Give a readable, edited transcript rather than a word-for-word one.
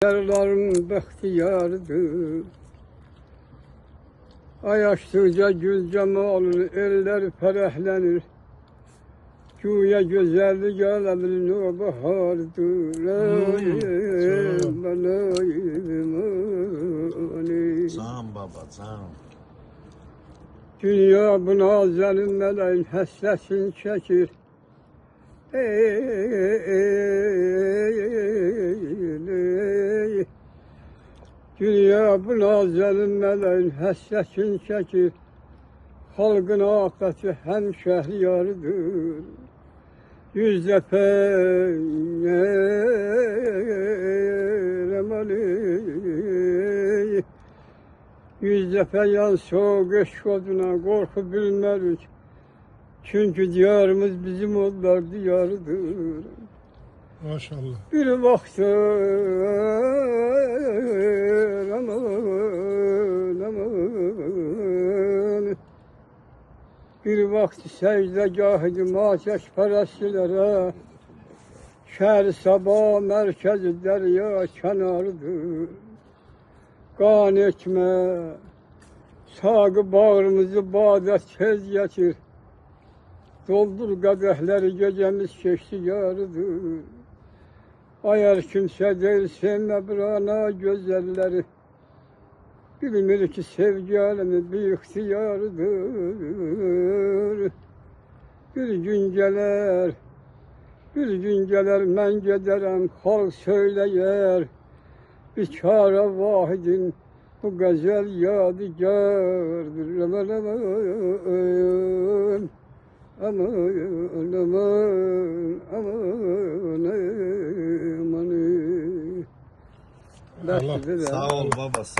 Yarların bahtiyarıdır. Ay açtıkça gül cemalır, eller ferahlenir. Güya güzellik aleminin o bahardır. Can baba, can. Dünya bu nazenin meleğin hasretini çekir. Dünya bu nazenin meleğin hasretini çekir. Halkın afeti hem şehriyarıdır. Yüz defa yüz defa yan soğuk eşk oduna korku bilmedik. Çünkü diyarımız bizim onlar diyarıdır. Maşallah. Bir vakti aman bir vakti secdegahı ateş perestlere şehir sabah merkezi derya kenarıdır. Kan etme sağı bağrımızı bağda tez getir. Doldur kadehleri gecemiz geçti yarıdır. Ayar kimse değil sevme brana güzelleri. Bilmir ki sevgi alemi bir ihtiyarıdır. Bir gün gelir ben giderim halk söyleyer. Bir çare vahidin bu gazel yadigardır. Aman aman aman. Allah Sağ ol baba, sağ ol.